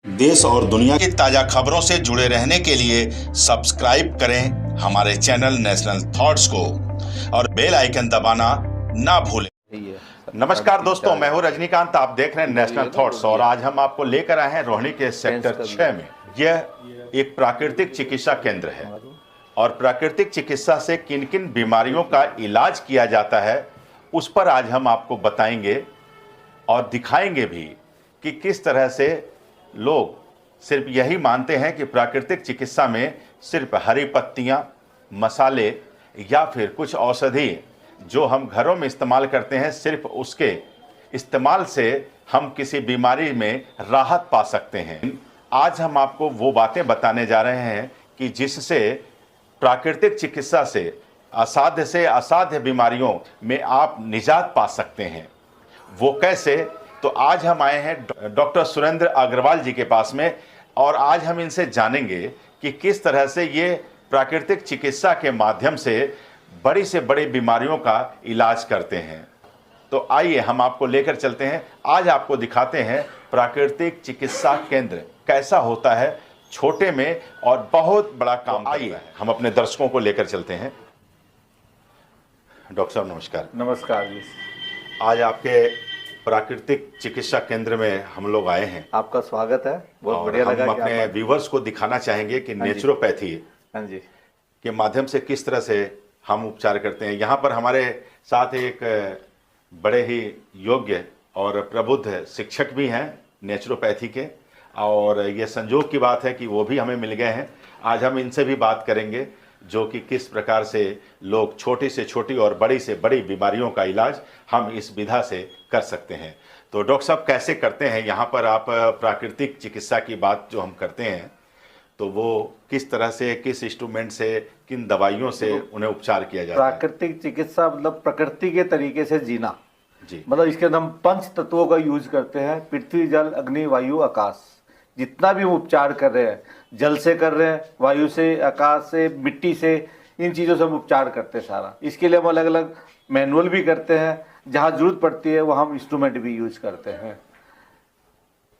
देश और दुनिया की ताजा खबरों से जुड़े रहने के लिए सब्सक्राइब करें हमारे चैनल नेशनल थॉट्स को और बेल आइकन दबाना ना भूलें। नमस्कार दोस्तों, मैं हूं रजनीकांत। आप देख रहे हैं नेशनल थॉट्स और आज हम आपको लेकर आए हैं रोहिणी के सेक्टर 6 में। यह एक प्राकृतिक चिकित्सा केंद्र है और प्राकृतिक चिकित्सा से किन किन बीमारियों का इलाज किया जाता है उस पर आज हम आपको बताएंगे और दिखाएंगे भी कि किस तरह से लोग सिर्फ यही मानते हैं कि प्राकृतिक चिकित्सा में सिर्फ हरी पत्तियां, मसाले या फिर कुछ औषधि जो हम घरों में इस्तेमाल करते हैं, सिर्फ उसके इस्तेमाल से हम किसी बीमारी में राहत पा सकते हैं। आज हम आपको वो बातें बताने जा रहे हैं कि जिससे प्राकृतिक चिकित्सा से असाध्य बीमारियों में आप निजात पा सकते हैं। वो कैसे? तो आज हम आए हैं डॉक्टर सुरेंद्र अग्रवाल जी के पास में और आज हम इनसे जानेंगे कि किस तरह से ये प्राकृतिक चिकित्सा के माध्यम से बड़ी बीमारियों का इलाज करते हैं। तो आइए हम आपको लेकर चलते हैं। आज आपको दिखाते हैं प्राकृतिक चिकित्सा केंद्र कैसा होता है, छोटे में और बहुत बड़ा काम। आइए हम अपने दर्शकों को लेकर चलते हैं। डॉक्टर साहब नमस्कार। नमस्कार जी। आज आपके प्राकृतिक चिकित्सा केंद्र में हम लोग आए हैं। आपका स्वागत है, बहुत बढ़िया लगा। हम अपने व्यूवर्स को दिखाना चाहेंगे कि नेचुरोपैथी के माध्यम से किस तरह से हम उपचार करते हैं। यहाँ पर हमारे साथ एक बड़े ही योग्य और प्रबुद्ध शिक्षक भी हैं नेचुरोपैथी के, और ये संजोग की बात है कि वो भी हमें मिल गए हैं। आज हम इनसे भी बात करेंगे जो कि किस प्रकार से लोग छोटी से छोटी और बड़ी से बड़ी बीमारियों का इलाज हम इस विधा से कर सकते हैं। तो डॉक्टर साहब कैसे करते हैं यहाँ पर आप प्राकृतिक चिकित्सा की बात जो हम करते हैं, तो वो किस तरह से, किस इंस्ट्रूमेंट से, किन दवाइयों से उन्हें उपचार किया जाता है? प्राकृतिक चिकित्सा मतलब प्रकृति के तरीके से जीना जी। मतलब इसके अंदर हम 5 तत्वों का यूज करते हैं। पृथ्वी, जल, अग्नि, वायु, आकाश। जितना भी हम उपचार कर रहे हैं, जल से कर रहे हैं, वायु से, आकाश से, मिट्टी से, इन चीज़ों से हम उपचार करते हैं सारा। इसके लिए हम अलग अलग मैनुअल भी करते हैं, जहाँ जरूरत पड़ती है वहाँ हम इंस्ट्रूमेंट भी यूज करते हैं।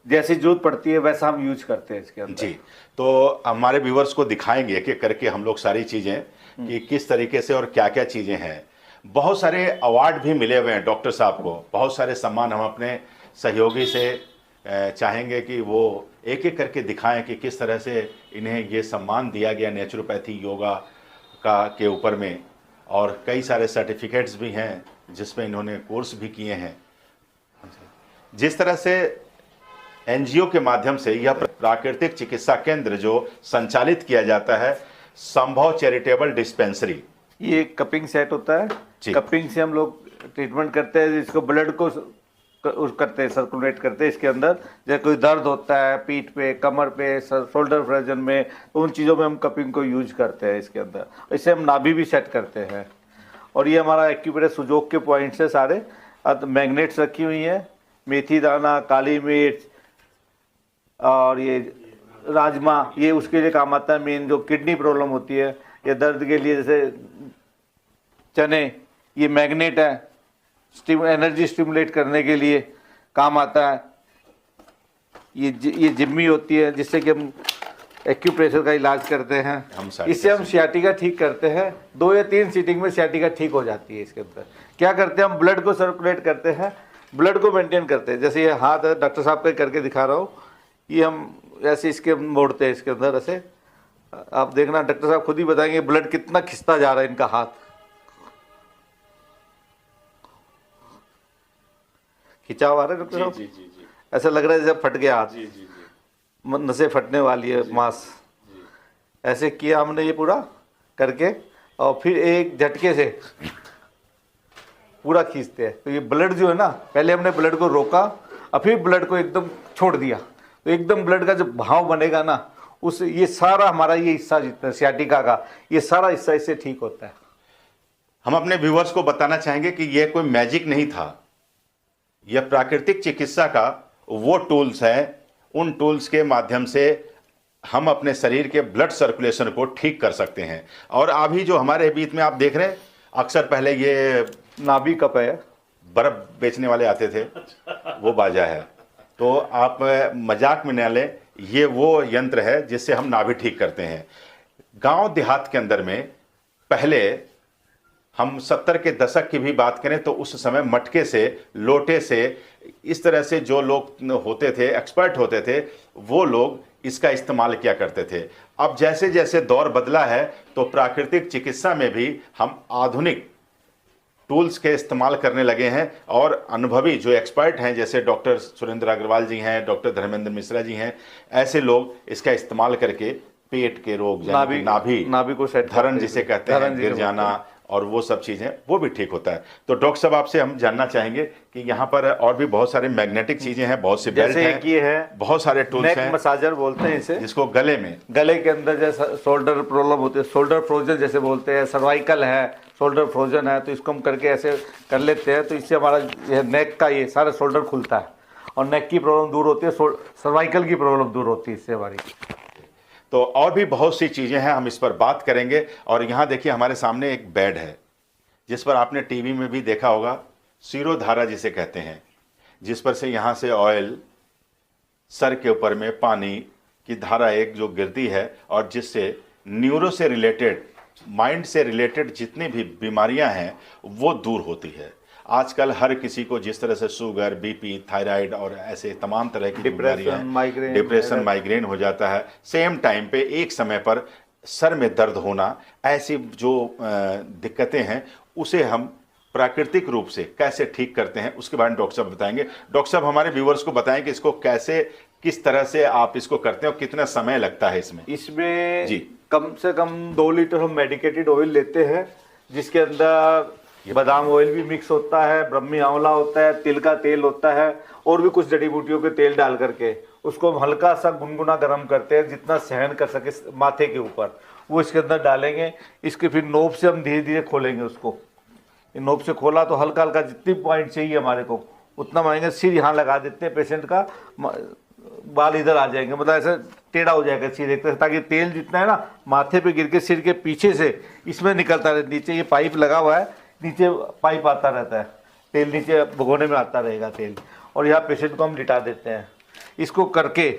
जैसी जरूरत पड़ती है वैसा हम यूज करते हैं इसके अंदर। जी, तो हमारे व्यूवर्स को दिखाएंगे एक एक करके हम लोग सारी चीज़ें कि किस तरीके से और क्या क्या चीज़ें हैं। बहुत सारे अवार्ड भी मिले हुए हैं डॉक्टर साहब को, बहुत सारे सम्मान। हम अपने सहयोगी से चाहेंगे कि वो एक एक करके दिखाएं कि किस तरह से इन्हें ये सम्मान दिया गया नेचुरोपैथी योगा का के ऊपर में, और कई सारे सर्टिफिकेट्स भी हैं जिसमें इन्होंने कोर्स भी किए हैं। जिस तरह से एनजीओ के माध्यम से यह प्राकृतिक चिकित्सा केंद्र जो संचालित किया जाता है, संभव चैरिटेबल डिस्पेंसरी, ये कपिंग सेट होता है। कपिंग से हम लोग ट्रीटमेंट करते हैं, जिसको ब्लड को करते हैं, सर्कुलेट करते हैं इसके अंदर। जैसे कोई दर्द होता है पीठ पे, कमर पे, शोल्डर फ्रेजन में, तो उन चीज़ों में हम कपिंग को यूज करते हैं इसके अंदर। इससे हम नाभि भी सेट करते हैं। और ये हमारा एक्यूप्रेशर सुजोग के पॉइंट्स है सारे। मैग्नेट्स रखी हुई हैं, मेथी दाना, काली मिर्च और ये राजमा, ये उसके लिए काम आता है। मेन जो किडनी प्रॉब्लम होती है या दर्द के लिए, जैसे चने, ये मैग्नेट है, एनर्जी स्टिमुलेट करने के लिए काम आता है। ये जिम्मी होती है जिससे कि हम एक्यूप्रेशर का इलाज करते हैं। इससे हम सियाटिका ठीक करते हैं। 2 या 3 सीटिंग में सियाटिका ठीक हो जाती है। इसके अंदर क्या करते हैं, हम ब्लड को सर्कुलेट करते हैं, ब्लड को मेंटेन करते हैं। जैसे ये हाथ है, डॉक्टर साहब का करके दिखा रहा हूँ, ये हम ऐसे इसके मोड़ते हैं इसके अंदर ऐसे। आप देखना, डॉक्टर साहब खुद ही बताएंगे ब्लड कितना खिंचता जा रहा है इनका हाथ। खिंचाव आ रहा है डॉक्टर साहब? जी जी जी। ऐसा लग रहा है जैसे फट गया हाथ। जी जी जी। नसें फटने वाली है, मांस। ऐसे किया हमने ये पूरा करके, और फिर एक झटके से पूरा खींचते हैं। तो ये ब्लड जो है ना, पहले हमने ब्लड को रोका और फिर ब्लड को एकदम छोड़ दिया, तो एकदम ब्लड का जो भाव बनेगा ना, उस ये सारा हमारा ये हिस्सा जितना सियाटिका का, ये सारा हिस्सा इससे ठीक होता है। हम अपने व्यूवर्स को बताना चाहेंगे कि यह कोई मैजिक नहीं था। यह प्राकृतिक चिकित्सा का वो टूल्स हैं, उन टूल्स के माध्यम से हम अपने शरीर के ब्लड सर्कुलेशन को ठीक कर सकते हैं। और अभी जो हमारे बीच में आप देख रहे हैं, अक्सर पहले ये नाभि कप है, बर्फ बेचने वाले आते थे, वो बाजा है। तो आप मजाक में न लें, ये वो यंत्र है जिससे हम नाभि ठीक करते हैं। गांव देहात के अंदर में पहले हम 70 के दशक की भी बात करें तो उस समय मटके से, लोटे से, इस तरह से जो लोग होते थे, एक्सपर्ट होते थे, वो लोग इसका इस्तेमाल किया करते थे। अब जैसे जैसे दौर बदला है तो प्राकृतिक चिकित्सा में भी हम आधुनिक टूल्स के इस्तेमाल करने लगे हैं और अनुभवी जो एक्सपर्ट हैं, जैसे डॉक्टर सुरेंद्र अग्रवाल जी हैं, डॉक्टर धर्मेंद्र मिश्रा जी हैं, ऐसे लोग इसका इस्तेमाल करके पेट के रोग, नाभि को सेट, धरण जिसे कहते हैं, गिर जाना और वो सब चीज़ें, वो भी ठीक होता है। तो डॉक्टर साहब आपसे हम जानना चाहेंगे कि यहाँ पर और भी बहुत सारे मैग्नेटिक चीज़ें हैं, बहुत से बेल्ट हैं, ये है, बहुत सारे टूल्स हैं, मसाजर बोलते हैं इसे, जिसको गले के अंदर जैसे शोल्डर प्रॉब्लम होती है, शोल्डर फ्रोजन जैसे बोलते हैं, सर्वाइकल है, शोल्डर फ्रोजन है, तो इसको हम करके ऐसे कर लेते हैं, तो इससे हमारा ये नेक का ये सारा शोल्डर खुलता है और नेक की प्रॉब्लम दूर होती है, सर्वाइकल की प्रॉब्लम दूर होती है इससे हमारी। तो और भी बहुत सी चीज़ें हैं, हम इस पर बात करेंगे। और यहाँ देखिए हमारे सामने एक बेड है जिस पर आपने टीवी में भी देखा होगा, सिरोधारा जिसे कहते हैं, जिस पर से यहाँ से ऑयल, सर के ऊपर में पानी की धारा एक जो गिरती है और जिससे न्यूरो से रिलेटेड, माइंड से रिलेटेड जितनी भी बीमारियां हैं वो दूर होती है। आजकल हर किसी को जिस तरह से शुगर, बीपी, थायराइड और ऐसे तमाम तरह की डिप्रेशन, माइग्रेन हो जाता है, सेम टाइम पे एक समय पर सर में दर्द होना, ऐसी जो दिक्कतें हैं उसे हम प्राकृतिक रूप से कैसे ठीक करते हैं उसके बारे में डॉक्टर साहब बताएंगे। डॉक्टर साहब हमारे व्यूवर्स को बताएं कि इसको कैसे, किस तरह से आप इसको करते हैं और कितना समय लगता है इसमें जी। कम से कम 2 लीटर हम मेडिकेटेड ऑयल लेते हैं, जिसके अंदर बादाम ऑयल भी मिक्स होता है, ब्रह्मी आंवला होता है, तिल का तेल होता है और भी कुछ जड़ी बूटियों के तेल डाल करके उसको हम हल्का सा गुनगुना गर्म करते हैं, जितना सहन कर सके माथे के ऊपर, वो इसके अंदर डालेंगे। इसके फिर नोब से हम धीरे धीरे खोलेंगे उसको। नोब से खोला तो हल्का हल्का जितनी पॉइंट चाहिए हमारे को उतना मारेंगे। सिर यहाँ लगा देते हैं पेशेंट का, बाल इधर आ जाएंगे, मतलब ऐसे टेढ़ा हो जाएगा सिर एक तरह, ताकि तेल जितना है ना माथे पे गिर के सिर के पीछे से इसमें निकलता रहे। नीचे ये पाइप लगा हुआ है, नीचे पाइप आता रहता है, तेल नीचे भगोने में आता रहेगा तेल, और यहाँ पेशेंट को हम लिटा देते हैं। इसको करके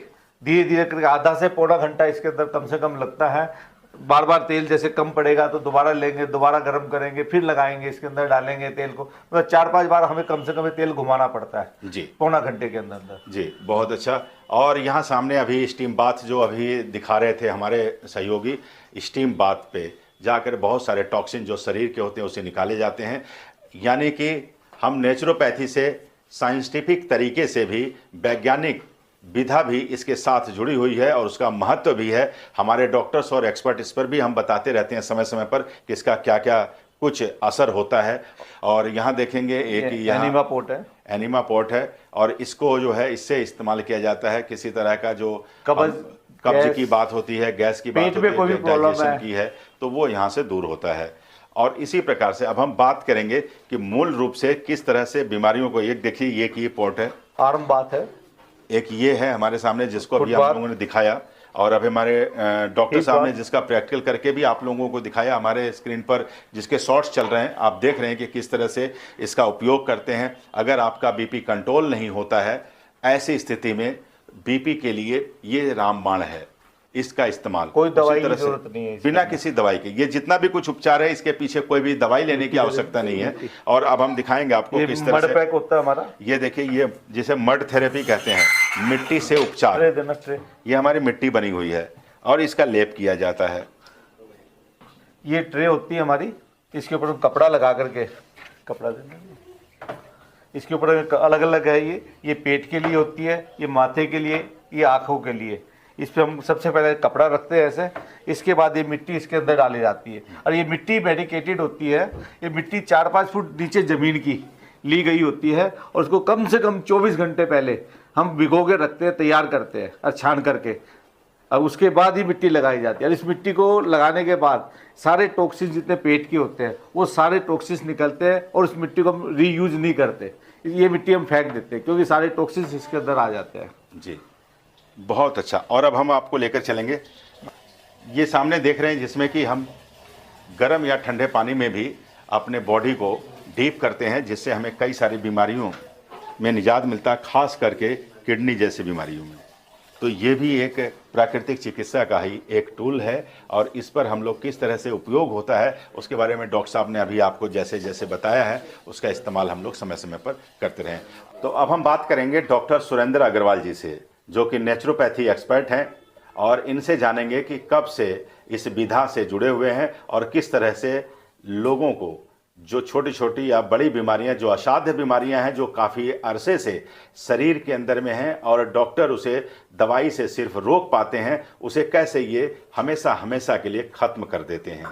धीरे धीरे करके आधा से पौना घंटा इसके अंदर कम से कम लगता है। बार बार तेल जैसे कम पड़ेगा तो दोबारा लेंगे, दोबारा गर्म करेंगे, फिर लगाएंगे, इसके अंदर डालेंगे तेल को, मतलब 4-5 बार हमें कम से कम तेल घुमाना पड़ता है जी, पौना घंटे के अंदर जी। बहुत अच्छा। और यहाँ सामने अभी स्टीम बाथ जो अभी दिखा रहे थे हमारे सहयोगी, स्टीम बाथ पे जाकर बहुत सारे टॉक्सिन जो शरीर के होते हैं उसे निकाले जाते हैं। यानी कि हम नेचुरोपैथी से साइंटिफिक तरीके से भी, वैज्ञानिक विधा भी इसके साथ जुड़ी हुई है और उसका महत्व भी है। हमारे डॉक्टर्स और एक्सपर्ट इस पर भी हम बताते रहते हैं समय समय पर कि इसका क्या क्या कुछ असर होता है। और यहाँ देखेंगे एक एनिमा पोर्ट है, एनिमा पोर्ट है, और इसको जो है इससे इस्तेमाल किया जाता है किसी तरह का जो कब्ज की बात होती है, गैस की बात होती है, डाइजेशन की है, तो वो यहाँ से दूर होता है। और इसी प्रकार से अब हम बात करेंगे कि मूल रूप से किस तरह से बीमारियों को, एक देखिए ये की पोर्ट है, आर्म बात है, एक ये है हमारे सामने जिसको अभी आप लोगों ने दिखाया, और अभी हमारे डॉक्टर साहब ने जिसका प्रैक्टिकल करके भी आप लोगों को दिखाया हमारे स्क्रीन पर, जिसके शॉर्ट्स चल रहे हैं, आप देख रहे हैं कि किस तरह से इसका उपयोग करते हैं। अगर आपका बीपी कंट्रोल नहीं होता है, ऐसी स्थिति में बीपी के लिए ये रामबाण है, इसका इस्तेमाल कोई दवाई की जरूरत नहीं है, बिना किसी दवाई के। ये जितना भी कुछ उपचार है इसके पीछे कोई भी दवाई लेने की आवश्यकता नहीं है। और अब हम दिखाएंगे आपको किस तरह से पैक होता है हमारा। ये देखिए, ये जिसे मड थेरेपी कहते हैं, मिट्टी से उपचार। ये हमारी मिट्टी बनी हुई है और इसका लेप किया जाता है। ये ट्रे होती है हमारी, इसके ऊपर कपड़ा लगा करके, कपड़ा देना, इसके ऊपर अलग अलग है। ये पेट के लिए होती है, ये माथे के लिए, ये आँखों के लिए। इस पर हम सबसे पहले कपड़ा रखते हैं ऐसे, इसके बाद ये मिट्टी इसके अंदर डाली जाती है। और ये मिट्टी मेडिकेटेड होती है, ये मिट्टी 4-5 फुट नीचे ज़मीन की ली गई होती है, और उसको कम से कम 24 घंटे पहले हम भिगो के रखते हैं, तैयार करते हैं और छान करके, अब उसके बाद ही मिट्टी लगाई जाती है। और इस मिट्टी को लगाने के बाद सारे टॉक्सिन जितने पेट के होते हैं वो सारे टॉक्सिन निकलते हैं, और उस मिट्टी को हम रीयूज नहीं करते, ये मिट्टी हम फेंक देते हैं, क्योंकि सारे टॉक्सिन इसके अंदर आ जाते हैं। जी, बहुत अच्छा। और अब हम आपको लेकर चलेंगे, ये सामने देख रहे हैं जिसमें कि हम गर्म या ठंडे पानी में भी अपने बॉडी को डीप करते हैं, जिससे हमें कई सारी बीमारियों में निजात मिलता है, खास करके किडनी जैसी बीमारियों में। तो ये भी एक प्राकृतिक चिकित्सा का ही एक टूल है और इस पर हम लोग किस तरह से उपयोग होता है उसके बारे में डॉक्टर साहब ने अभी आपको जैसे जैसे बताया है उसका इस्तेमाल हम लोग समय समय पर करते रहें। तो अब हम बात करेंगे डॉक्टर सुरेंद्र अग्रवाल जी से, जो कि नेचुरोपैथी एक्सपर्ट हैं, और इनसे जानेंगे कि कब से इस विधा से जुड़े हुए हैं और किस तरह से लोगों को जो छोटी छोटी या बड़ी बीमारियां, जो असाध्य बीमारियां हैं, जो काफ़ी अरसे से शरीर के अंदर में हैं और डॉक्टर उसे दवाई से सिर्फ रोक पाते हैं, उसे कैसे ये हमेशा हमेशा के लिए ख़त्म कर देते हैं।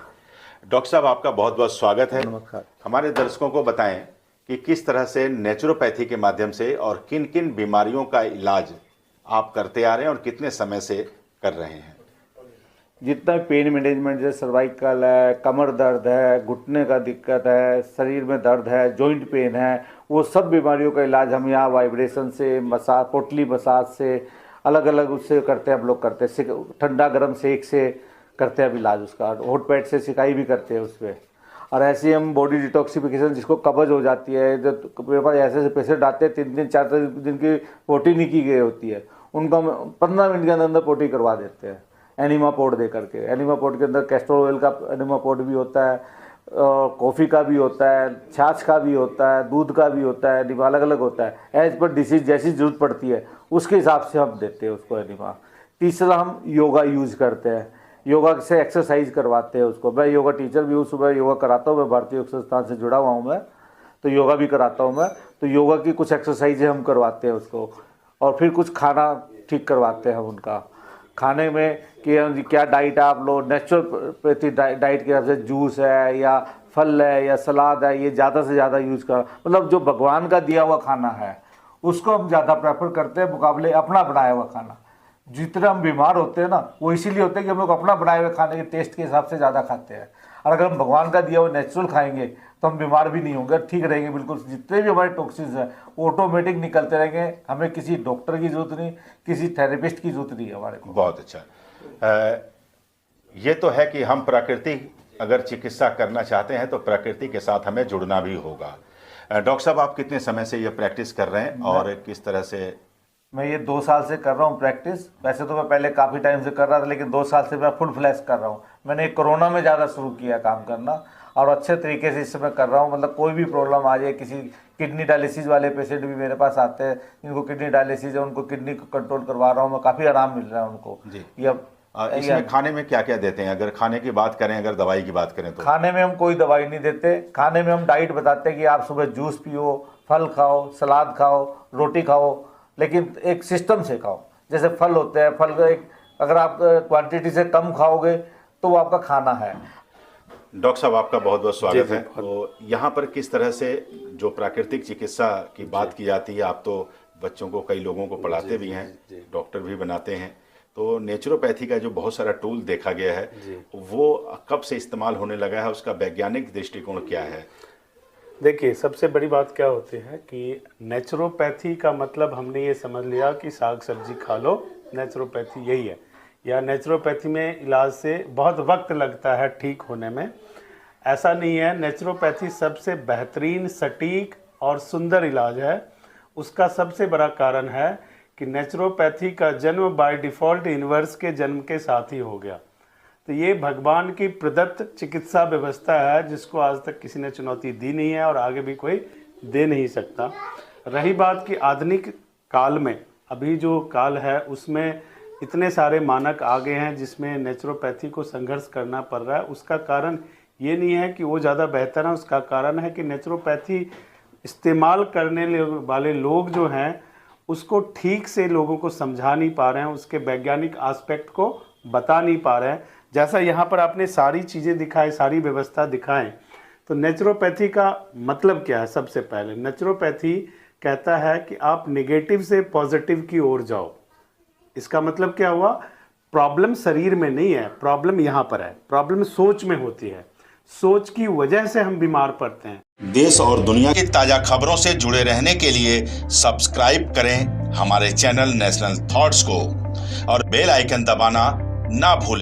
डॉक्टर साहब, आपका बहुत बहुत स्वागत है। नमस्कार। हमारे दर्शकों को बताएं कि किस तरह से नेचुरोपैथी के माध्यम से और किन किन बीमारियों का इलाज आप करते आ रहे हैं और कितने समय से कर रहे हैं। जितना पेन मैनेजमेंट, जैसे सर्वाइकल है, कमर दर्द है, घुटने का दिक्कत है, शरीर में दर्द है, जॉइंट पेन है, वो सब बीमारियों का इलाज हम यहाँ वाइब्रेशन से, मसाज, पोटली मसाज से, अलग अलग उससे करते हैं। हम लोग करते हैं ठंडा गर्म सेक से करते हैं अब इलाज उसका। हॉट पैड से सिकाई भी करते हैं उसमें। और ऐसे ही हम बॉडी डिटॉक्सिफिकेशन, जिसको कब्ज हो जाती है, जो मेरे पास ऐसे पेशेंट आते हैं 3 दिन 4 दिन की पोटी नहीं की गई होती है, उनको हम 15 मिनट के अंदर पोटी करवा देते हैं एनिमा पोड दे करके। एनिमा पोड के अंदर कैस्टर ऑयल का एनिमा पोड भी होता है, कॉफ़ी का भी होता है, छाछ का भी होता है, दूध का भी होता है, एनिमा अलग अलग होता है। एज पर डिसीज जैसी ज़रूरत पड़ती है उसके हिसाब से हम देते हैं उसको एनिमा। तीसरा, हम योगा यूज़ करते हैं, योगा से एक्सरसाइज करवाते हैं उसको। मैं योगा टीचर भी हूँ, सुबह योगा कराता हूँ मैं, भारतीय योग संस्थान से जुड़ा हुआ हूँ मैं, तो योगा भी कराता हूँ मैं। तो योगा की कुछ एक्सरसाइजें हम करवाते हैं उसको, और फिर कुछ खाना ठीक करवाते हैं हम उनका। खाने में कि क्या डाइट आप लोग नेचुरोपैथी डाइट के हिसाब से जूस है या फल है या सलाद है, ये ज़्यादा से ज़्यादा यूज़ कर, मतलब जो भगवान का दिया हुआ खाना है उसको हम ज़्यादा प्रेफर करते हैं मुकाबले अपना बनाया हुआ खाना। जितने हम बीमार होते हैं ना, वो इसीलिए होते हैं कि हम लोग अपना बनाए हुए खाने के टेस्ट के हिसाब से ज़्यादा खाते हैं। और अगर हम भगवान का दिया हुआ नेचुरल खाएंगे तो हम बीमार भी नहीं होंगे, ठीक रहेंगे बिल्कुल। जितने भी हमारे टॉक्सिन्स हैं ऑटोमेटिक निकलते रहेंगे, हमें किसी डॉक्टर की जरूरत नहीं, किसी थेरेपिस्ट की जरूरत नहीं है हमारे को। बहुत अच्छा। ये तो है कि हम प्राकृतिक अगर चिकित्सा करना चाहते हैं तो प्रकृति के साथ हमें जुड़ना भी होगा। डॉक्टर साहब, आप कितने समय से ये प्रैक्टिस कर रहे हैं और किस तरह से? मैं ये 2 साल से कर रहा हूँ प्रैक्टिस। वैसे तो मैं पहले काफ़ी टाइम से कर रहा था, लेकिन 2 साल से मैं फुल फ्लैश कर रहा हूँ। मैंने कोरोना में ज़्यादा शुरू किया काम करना और अच्छे तरीके से इस समय कर रहा हूँ। मतलब कोई भी प्रॉब्लम आ जाए, किसी किडनी डायलिसिस वाले पेशेंट भी मेरे पास आते हैं जिनको किडनी डायलिसिस है, उनको किडनी कंट्रोल करवा रहा हूँ मैं, काफ़ी आराम मिल रहा है उनको जी। इसमें खाने में क्या क्या देते हैं? अगर खाने की बात करें, अगर दवाई की बात करें तो खाने में हम कोई दवाई नहीं देते। खाने में हम डाइट बताते हैं कि आप सुबह जूस पियो, फल खाओ, सलाद खाओ, रोटी खाओ, लेकिन एक सिस्टम से खाओ। जैसे फल होते हैं, फल एक अगर आप क्वांटिटी से कम खाओगे तो वो आपका खाना है। डॉक्टर साहब, आपका बहुत बहुत स्वागत है। तो यहाँ पर किस तरह से जो प्राकृतिक चिकित्सा की बात की जाती है, आप तो बच्चों को, कई लोगों को पढ़ाते भी हैं, डॉक्टर भी बनाते हैं, तो नेचुरोपैथी का जो बहुत सारा टूल देखा गया है वो कब से इस्तेमाल होने लगा है, उसका वैज्ञानिक दृष्टिकोण क्या है? देखिए, सबसे बड़ी बात क्या होती है कि नेचुरोपैथी का मतलब हमने ये समझ लिया कि साग सब्जी खा लो, नेचुरोपैथी यही है। या नेचुरोपैथी में इलाज से बहुत वक्त लगता है ठीक होने में, ऐसा नहीं है। नेचुरोपैथी सबसे बेहतरीन, सटीक और सुंदर इलाज है। उसका सबसे बड़ा कारण है कि नेचुरोपैथी का जन्म बाय डिफ़ॉल्ट यूनिवर्स के जन्म के साथ ही हो गया। तो ये भगवान की प्रदत्त चिकित्सा व्यवस्था है जिसको आज तक किसी ने चुनौती दी नहीं है और आगे भी कोई दे नहीं सकता। रही बात कि आधुनिक काल में, अभी जो काल है उसमें इतने सारे मानक आ गए हैं जिसमें नेचुरोपैथी को संघर्ष करना पड़ रहा है। उसका कारण ये नहीं है कि वो ज़्यादा बेहतर है, उसका कारण है कि नेचुरोपैथी इस्तेमाल करने वाले लोग जो हैं उसको ठीक से लोगों को समझा नहीं पा रहे हैं, उसके वैज्ञानिक एस्पेक्ट को बता नहीं पा रहे हैं। जैसा यहाँ पर आपने सारी चीज़ें दिखाई, सारी व्यवस्था दिखाएं, तो नेचुरोपैथी का मतलब क्या है? सबसे पहले नेचुरोपैथी कहता है कि आप नेगेटिव से पॉजिटिव की ओर जाओ। इसका मतलब क्या हुआ? प्रॉब्लम शरीर में नहीं है, प्रॉब्लम यहाँ पर है, प्रॉब्लम सोच में होती है। सोच की वजह से हम बीमार पड़ते हैं। देश और दुनिया की ताजा खबरों से जुड़े रहने के लिए सब्सक्राइब करें हमारे चैनल नेशनल थॉट्स को और बेल आइकन दबाना ना भूलें।